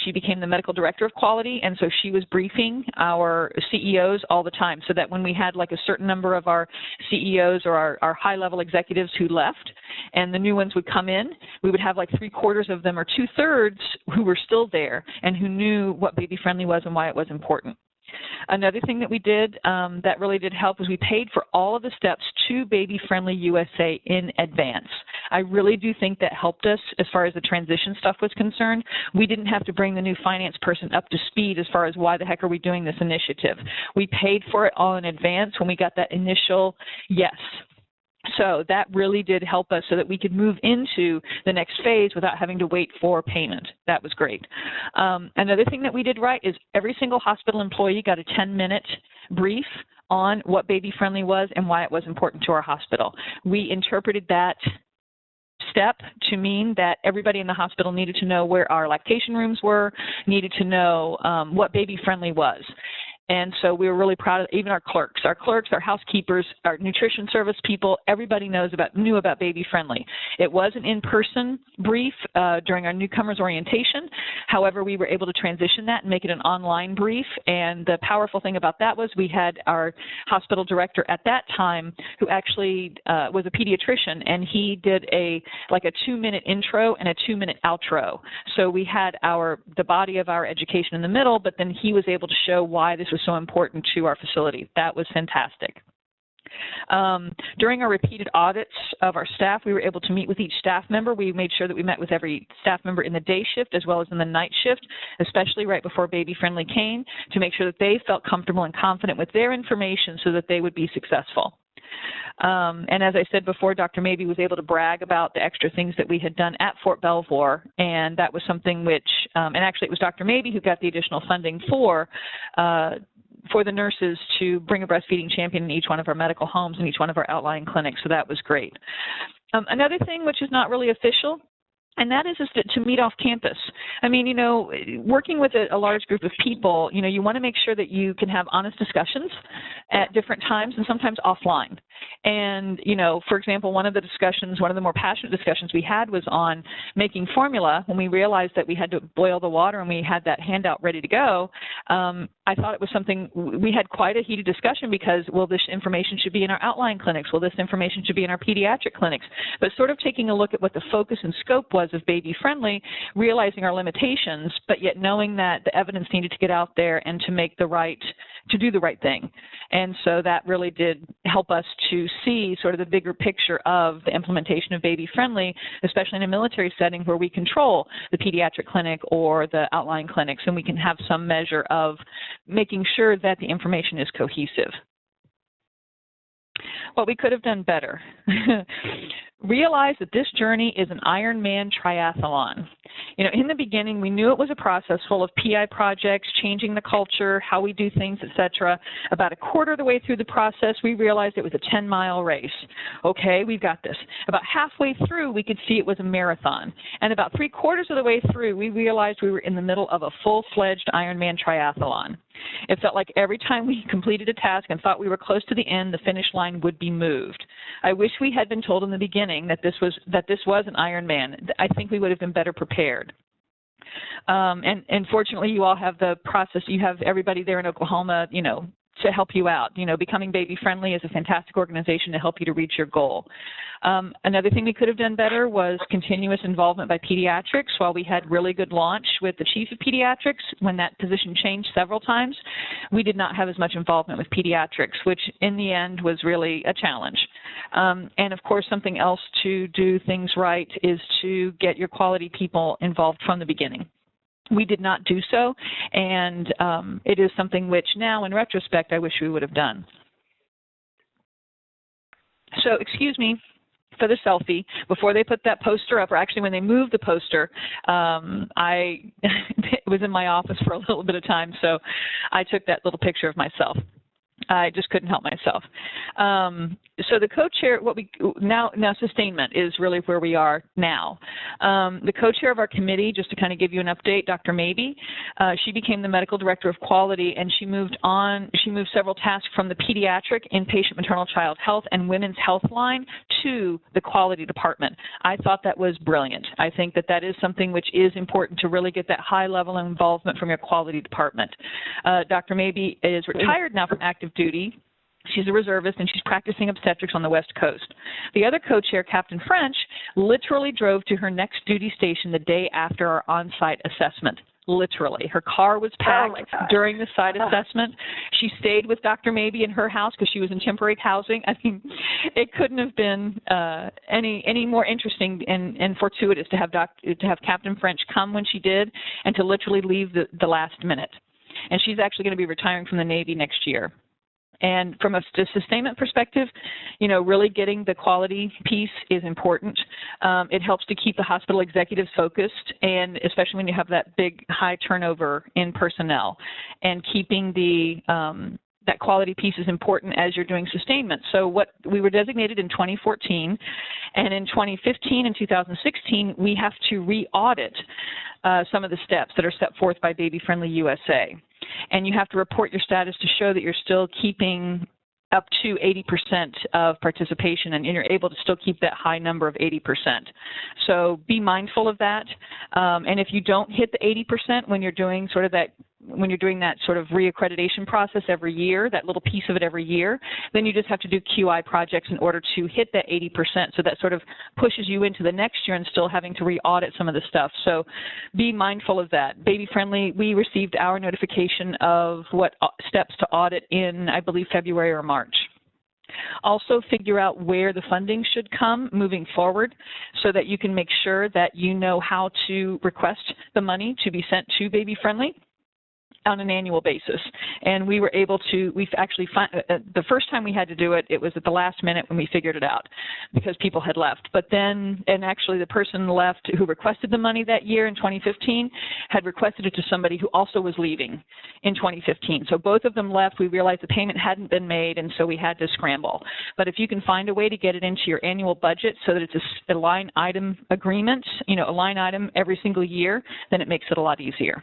she became the medical director of quality, and so she was briefing our CEOs all the time, so that when we had like a certain number of our CEOs or our high-level executives who left, and the new ones would come in, we would have like 3/4 of them or 2/3 who were still there and who knew what baby friendly was and why it was important. Another thing that we did that really did help was we paid for all of the steps to Baby Friendly USA in advance. I really do think that helped us as far as the transition stuff was concerned. We didn't have to bring the new finance person up to speed as far as why the heck are we doing this initiative. We paid for it all in advance when we got that initial yes. So that really did help us so that we could move into the next phase without having to wait for payment. That was great. Another thing that we did right is every single hospital employee got a 10-minute brief on what baby friendly was and why it was important to our hospital. We interpreted that step to mean that everybody in the hospital needed to know where our lactation rooms were, needed to know what baby friendly was. And so we were really proud of even our clerks, our housekeepers, our nutrition service people, everybody knew about Baby Friendly. It was an in-person brief during our newcomers orientation. However, we were able to transition that and make it an online brief. And the powerful thing about that was we had our hospital director at that time who actually was a pediatrician, and he did a 2-minute intro and a 2-minute outro. So we had the body of our education in the middle, but then he was able to show why this was so important to our facility. That was fantastic. During our repeated audits of our staff, we were able to meet with each staff member. We made sure that we met with every staff member in the day shift as well as in the night shift, especially right before Baby Friendly came, to make sure that they felt comfortable and confident with their information so that they would be successful. And as I said before, Dr. Mabey was able to brag about the extra things that we had done at Fort Belvoir, and that was something which, and actually it was Dr. Mabey who got the additional funding for the nurses to bring a breastfeeding champion in each one of our medical homes and each one of our outlying clinics, so that was great. Another thing which is not really official, and that is to meet off campus. I mean, working with a large group of people, you want to make sure that you can have honest discussions at different times and sometimes offline. And, for example, one of the more passionate discussions we had was on making formula. When we realized that we had to boil the water and we had that handout ready to go, I thought it was something, we had quite a heated discussion because, well, this information should be in our outlying clinics. Well, this information should be in our pediatric clinics. But sort of taking a look at what the focus and scope was of Baby Friendly, realizing our limitations, but yet knowing that the evidence needed to get out there and to do the right thing. And so that really did help us to see sort of the bigger picture of the implementation of Baby Friendly, especially in a military setting where we control the pediatric clinic or the outlying clinics, and we can have some measure of making sure that the information is cohesive. What we could have done better. Realize that this journey is an Ironman triathlon. In the beginning, we knew it was a process full of PI projects, changing the culture, how we do things, etc. About a quarter of the way through the process, we realized it was a 10-mile race. Okay, we've got this. About halfway through, we could see it was a marathon. And about 3/4 of the way through, we realized we were in the middle of a full-fledged Ironman triathlon. It felt like every time we completed a task and thought we were close to the end, the finish line would be moved. I wish we had been told in the beginning that this was an Ironman. I think we would have been better prepared. And fortunately, you all have the process. You have everybody there in Oklahoma, to help you out. Becoming Baby Friendly is a fantastic organization to help you to reach your goal. Another thing we could have done better was continuous involvement by pediatrics. While we had really good launch with the chief of pediatrics, when that position changed several times, we did not have as much involvement with pediatrics, which in the end was really a challenge. And of course, something else to do things right is to get your quality people involved from the beginning. We did not do so, and it is something which now, in retrospect, I wish we would have done. So, excuse me for the selfie. Before they put that poster up, or actually when they moved the poster, it was in my office for a little bit of time, so I took that little picture of myself. I just couldn't help myself. So the co-chair, now sustainment is really where we are now. The co-chair of our committee, just to kind of give you an update, Dr. Mabey, she became the medical director of quality, and she moved several tasks from the pediatric, inpatient maternal child health, and women's health line to the quality department. I thought that was brilliant. I think that is something which is important to really get that high level of involvement from your quality department. Dr. Mabey is retired now from active duty. She's a reservist, and she's practicing obstetrics on the West Coast. The other co-chair, Captain French, literally drove to her next duty station the day after our on-site assessment. Literally. Her car was packed during the site assessment. She stayed with Dr. Mabey in her house because she was in temporary housing. I mean, it couldn't have been any more interesting and fortuitous to have Captain French come when she did and to literally leave the last minute. And she's actually going to be retiring from the Navy next year. And from a sustainment perspective, really getting the quality piece is important. It helps to keep the hospital executives focused, and especially when you have that big high turnover in personnel. And keeping that quality piece is important as you're doing sustainment. So what we were designated in 2014, and in 2015 and 2016, we have to re-audit some of the steps that are set forth by Baby Friendly USA. And you have to report your status to show that you're still keeping up to 80% of participation, and you're able to still keep that high number of 80%. So be mindful of that. And if you don't hit the 80% when you're doing that sort of reaccreditation process every year, that little piece of it every year, then you just have to do QI projects in order to hit that 80%. So that sort of pushes you into the next year and still having to re-audit some of the stuff. So be mindful of that. Baby Friendly, we received our notification of what steps to audit in, I believe, February or March. Also figure out where the funding should come moving forward so that you can make sure that you know how to request the money to be sent to Baby Friendly on an annual basis. And we were able to, the first time we had to do it, it was at the last minute when we figured it out because people had left. But then, and actually the person left who requested the money that year in 2015 had requested it to somebody who also was leaving in 2015. So both of them left. We realized the payment hadn't been made, and so we had to scramble. But if you can find a way to get it into your annual budget so that it's a line item agreement, a line item every single year, then it makes it a lot easier.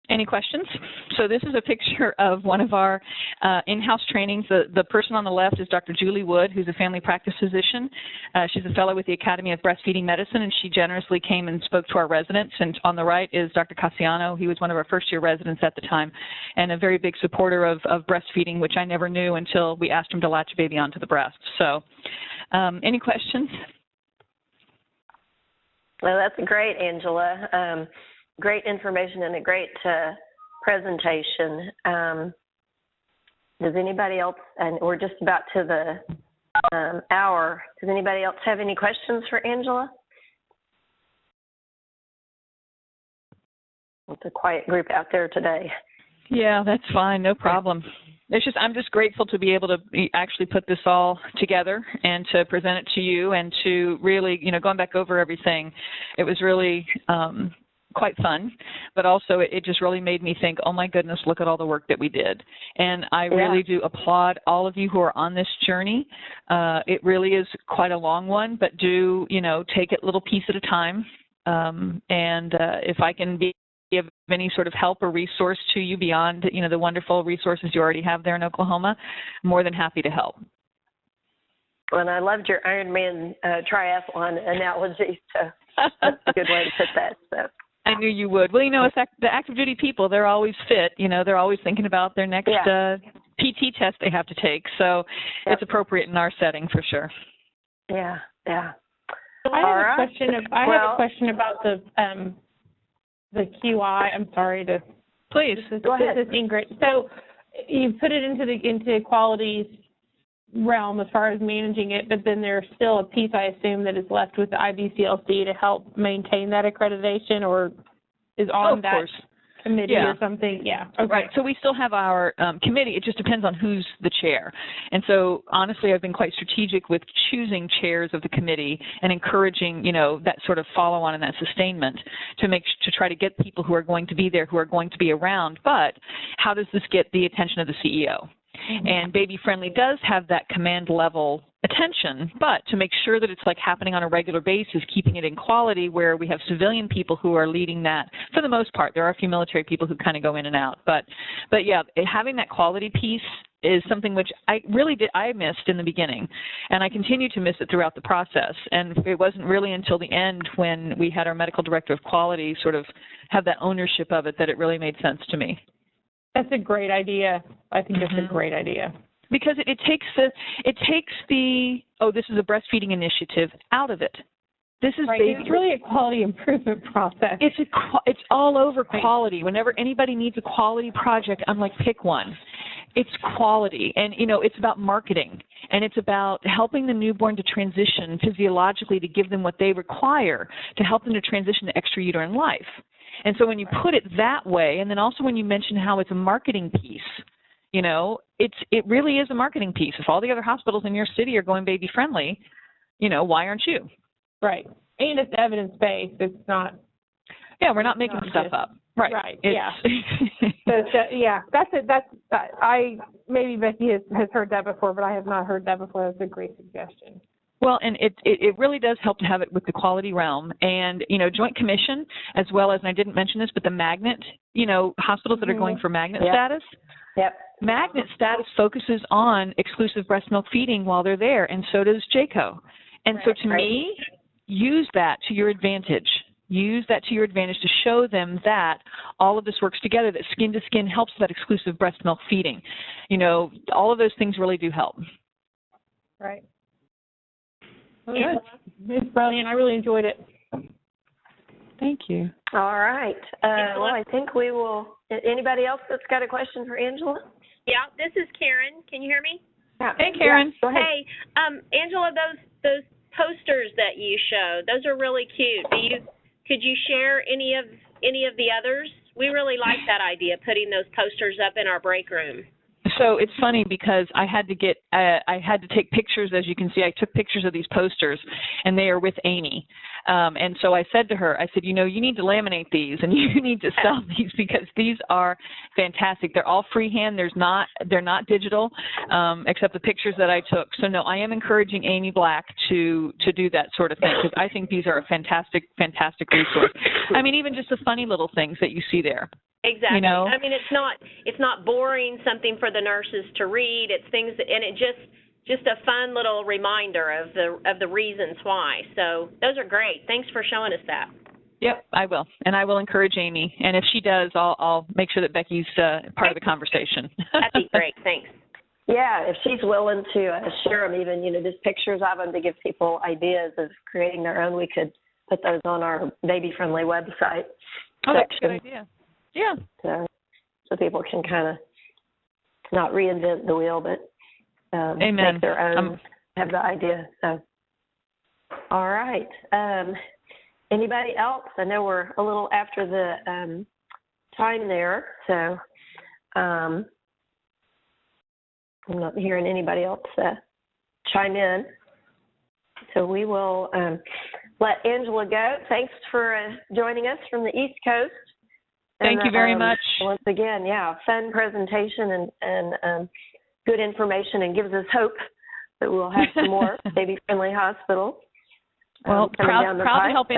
Any questions? So this is a picture of one of our in-house trainings. The person on the left is Dr. Julie Wood, who's a family practice physician. She's a fellow with the Academy of Breastfeeding Medicine, and she generously came and spoke to our residents. And on the right is Dr. Cassiano. He was one of our first-year residents at the time and a very big supporter of breastfeeding, which I never knew until we asked him to latch a baby onto the breast. So any questions? Well, that's great, Angela. Great information and a great presentation. Does anybody else, and we're just about to the hour, does anybody else have any questions for Angela? It's a quiet group out there today. Yeah, that's fine. No problem. I'm just grateful to be able to actually put this all together and to present it to you and to really, going back over everything. It was really quite fun, but also it just really made me think, oh my goodness, look at all the work that we did. And I really do applaud all of you who are on this journey. It really is quite a long one, but do, take it little piece at a time. If I can give any sort of help or resource to you beyond, the wonderful resources you already have there in Oklahoma, I'm more than happy to help. Well, and I loved your Ironman triathlon analogy, so that's a good way to put that. So. I knew you would. Well, the active duty people, they're always fit. They're always thinking about their next PT test they have to take. So it's appropriate in our setting for sure. Yeah, yeah. I have a question about the QI. I'm sorry to. Please go ahead. This is Ingrid. So you put it into quality realm as far as managing it, but then there's still a piece, I assume, that is left with the IBCLC to help maintain that accreditation, or is on that. Of course. committee or something. Yeah. Okay. Right. So we still have our committee. It just depends on who's the chair. And so honestly, I've been quite strategic with choosing chairs of the committee and encouraging, that sort of follow on and that sustainment to try to get people who are going to be there, who are going to be around. But how does this get the attention of the CEO? And Baby Friendly does have that command level attention, but to make sure that it's like happening on a regular basis, keeping it in quality where we have civilian people who are leading that for the most part. There are a few military people who kind of go in and out, but yeah, having that quality piece is something which I missed in the beginning, and I continue to miss it throughout the process. And it wasn't really until the end when we had our medical director of quality sort of have that ownership of it that it really made sense to me. That's a great idea. I think that's a great idea. Because it takes the this is a breastfeeding initiative out of it. This is right. It's really a quality improvement process. It's all over quality. Whenever anybody needs a quality project, I'm like, pick one. It's quality, and it's about marketing, and it's about helping the newborn to transition physiologically to give them what they require to help them to transition to extrauterine life. And so when you put it that way, and then also when you mention how it's a marketing piece, it really is a marketing piece. If all the other hospitals in your city are going baby friendly, why aren't you? Right. And it's evidence-based. It's not. Yeah, we're not making stuff up. Right. Right. Yeah. Maybe Becky has heard that before, but I have not heard that before. That's a great suggestion. Well, and it really does help to have it with the quality realm and, Joint Commission, as well as, and I didn't mention this, but the magnet, hospitals that are going for magnet status. Yep. Magnet status focuses on exclusive breast milk feeding while they're there, and so does JCO. And so to me, use that to your advantage. Use that to your advantage to show them that all of this works together, that skin to skin helps that exclusive breast milk feeding. All of those things really do help. Right. It's brilliant. I really enjoyed it. Thank you. All right. Well, I think we will. Anybody else that's got a question for Angela? Yeah, this is Karen. Can you hear me? Yeah. Hey, Karen. Yeah, go ahead. Hey, Angela, those posters that you showed, those are really cute. Could you share any of the others? We really like that idea, putting those posters up in our break room. So it's funny because I had to take pictures. As you can see, I took pictures of these posters, and they are with Amy. And so I said to her, I said, you need to laminate these, and you need to sell these because these are fantastic. They're all freehand. They're not digital, except the pictures that I took. So no, I am encouraging Amy Black to do that sort of thing because I think these are a fantastic resource. I mean, even just the funny little things that you see there. Exactly. I mean, it's not boring, something for the nurses to read. It's things and it just a fun little reminder of the reasons why. So those are great. Thanks for showing us that. Yep, I will, and I will encourage Amy. And if she does, I'll make sure that Becky's part of the conversation. That'd be great. Thanks. Yeah, if she's willing to share them, even just pictures of them to give people ideas of creating their own, we could put those on our baby friendly website. Oh, that's a good idea. Yeah. So people can kind of not reinvent the wheel, but Amen. Make their own, have the idea. So, all right. Anybody else? I know we're a little after the time there, so I'm not hearing anybody else chime in. So we will let Angela go. Thanks for joining us from the East Coast. Thank you very much. Once again, fun presentation and good information, and gives us hope that we'll have some more baby-friendly hospitals. Well, proud to help